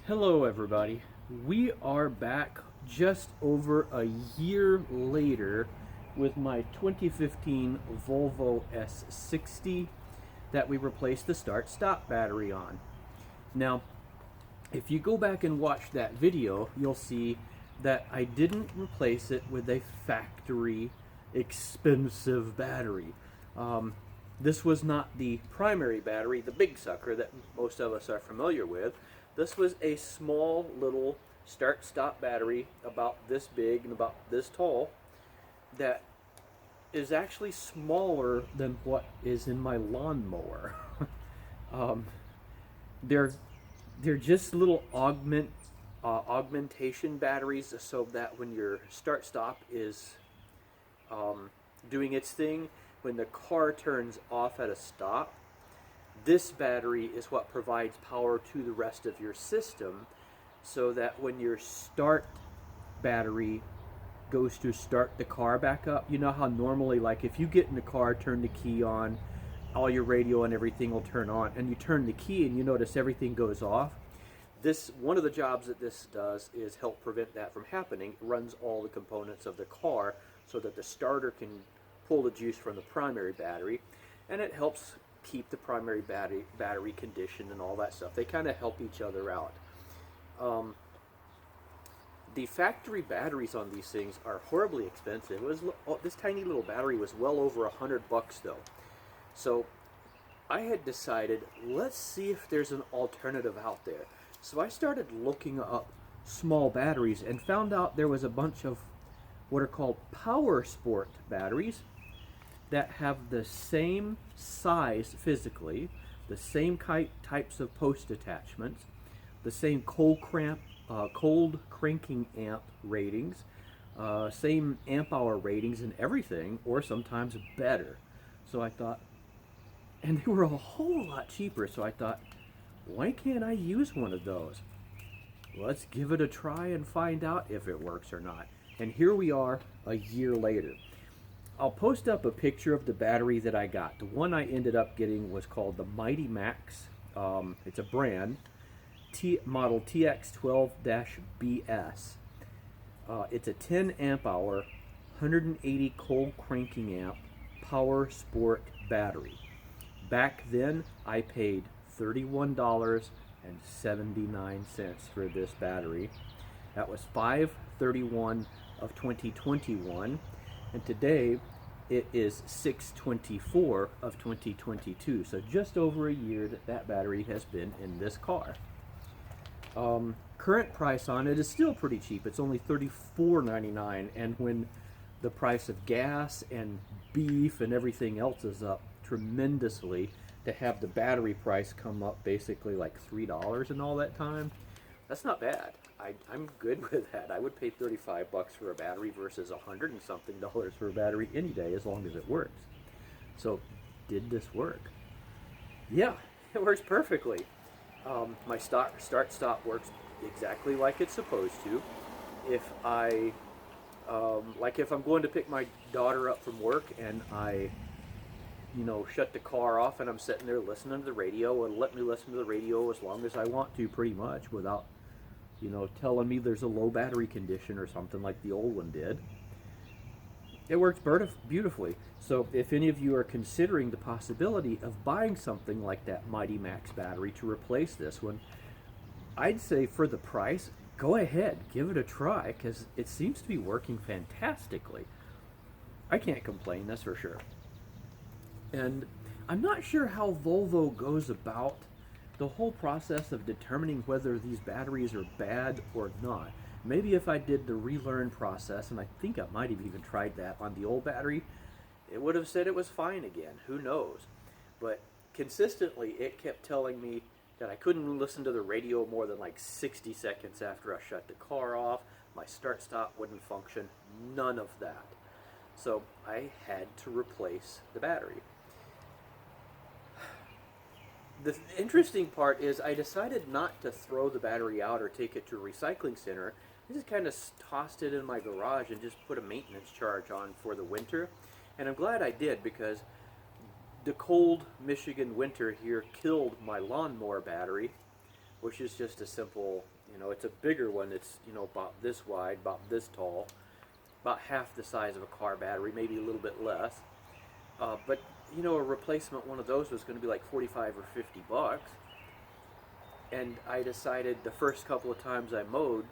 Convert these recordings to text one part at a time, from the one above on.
Hello everybody. We are back just over a year later with my 2015 Volvo S60 that we replaced the start-stop battery on. Now, if you go back and watch that video, you'll see that I didn't replace it with a factory expensive battery. This was not the primary battery, the big sucker that most of us are familiar with. This was a small little start-stop battery about this big and about this tall that is actually smaller than what is in my lawnmower. um, they're they're just little augmentation batteries, so that when your start-stop is doing its thing, when the car turns off at a stop, this battery is what provides power to the rest of your system, so that when your start battery goes to start the car back up, you know how normally, like if you get in the car, turn the key on, all your radio and everything will turn on, and you turn the key and you notice everything goes off. This, one of the jobs that this does is help prevent that from happening. It runs all the components of the car so that the starter can pull the juice from the primary battery, and it helps keep the primary battery conditioned and all that stuff. They kind of help each other out. The factory batteries on these things are horribly expensive. This tiny little battery was well over $100 though. So I had decided, let's see if there's an alternative out there. So I started looking up small batteries and found out there was a bunch of what are called power sport batteries that have the same size physically, the same types of post attachments, the same cold cranking amp ratings, same amp hour ratings and everything, or sometimes better. So I thought, and they were a whole lot cheaper, so I thought, why can't I use one of those? Let's give it a try and find out if it works or not. And here we are a year later. I'll post up a picture of the battery that I got. The one I ended up getting was called the Mighty Max. It's a brand, model TX12-BS. It's a 10 amp hour, 180 cold cranking amp power sport battery. Back then, I paid $31.79 for this battery. That was 5/31 of 2021, and today it is 6/24 of 2022. So just over a year that battery has been in this car. Current price on it is still pretty cheap. It's only $34.99, and when the price of gas and beef and everything else is up tremendously, to have the battery price come up basically like $3 in all that time, that's not bad. I'm good with that. I would pay $35 for a battery versus $100 and something for a battery any day, as long as it works. So, did this work? Yeah, it works perfectly. My start-stop works exactly like it's supposed to. If I, like if I'm going to pick my daughter up from work and I shut the car off and I'm sitting there listening to the radio, and let me listen to the radio as long as I want to, pretty much, without, telling me there's a low battery condition or something like the old one did. It works beautifully. So if any of you are considering the possibility of buying something like that Mighty Max battery to replace this one, I'd say for the price, go ahead, give it a try, because it seems to be working fantastically. I can't complain, that's for sure. And I'm not sure how Volvo goes about the whole process of determining whether these batteries are bad or not. Maybe if I did the relearn process, and I think I might have even tried that on the old battery, it would have said it was fine again. Who knows? But consistently, it kept telling me that I couldn't listen to the radio more than like 60 seconds after I shut the car off. My start-stop wouldn't function. None of that. So I had to replace the battery. The interesting part is I decided not to throw the battery out or take it to a recycling center. I just kind of tossed it in my garage and just put a maintenance charge on for the winter. And I'm glad I did, because the cold Michigan winter here killed my lawnmower battery. which is just a simple, it's a bigger one. It's, about this wide, about this tall, about half the size of a car battery, maybe a little bit less. But a replacement one of those was going to be like 45 or 50 bucks. And I decided the first couple of times I mowed,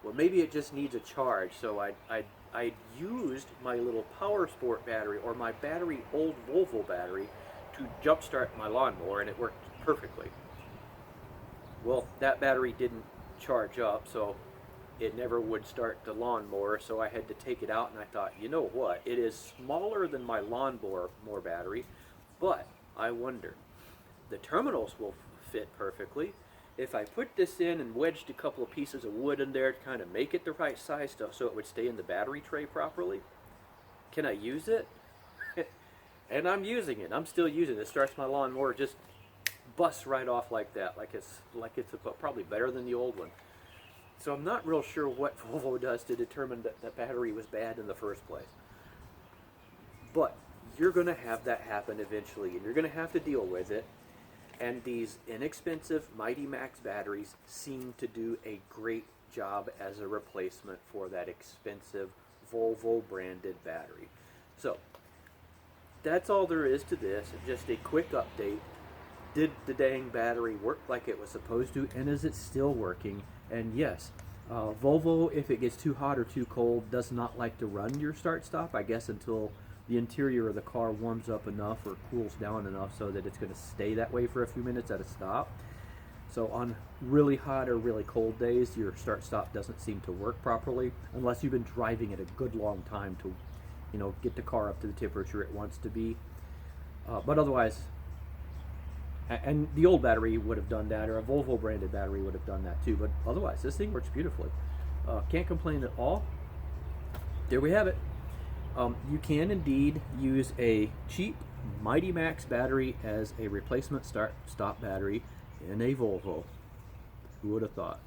well, maybe it just needs a charge. So I used my little Power Sport battery, or my old Volvo battery, to jumpstart my lawnmower, and it worked perfectly. Well, that battery didn't charge up, so it never would start the lawnmower, so I had to take it out, and I thought, you know what, it is smaller than my lawnmower battery, but I wonder, the terminals will fit perfectly. If I put this in and wedged a couple of pieces of wood in there to kind of make it the right size so it would stay in the battery tray properly, can I use it? And I'm using it. I'm still using it. It starts my lawnmower, just busts right off like that, like it's probably better than the old one. So I'm not real sure what Volvo does to determine that the battery was bad in the first place. But you're going to have that happen eventually, and you're going to have to deal with it. And these inexpensive Mighty Max batteries seem to do a great job as a replacement for that expensive Volvo branded battery. So that's all there is to this. Just a quick update. Did the dang battery work like it was supposed to, and is it still working? And yes, Volvo, if it gets too hot or too cold, does not like to run your start-stop, I guess, until the interior of the car warms up enough or cools down enough so that it's going to stay that way for a few minutes at a stop. So on really hot or really cold days, your start-stop doesn't seem to work properly, unless you've been driving it a good long time to, get the car up to the temperature it wants to be. But otherwise, and the old battery would have done that, or a Volvo branded battery would have done that too, but otherwise this thing works beautifully. Can't complain at all. There we have it. You can indeed use a cheap Mighty Max battery as a replacement start-stop battery in a Volvo. Who would have thought?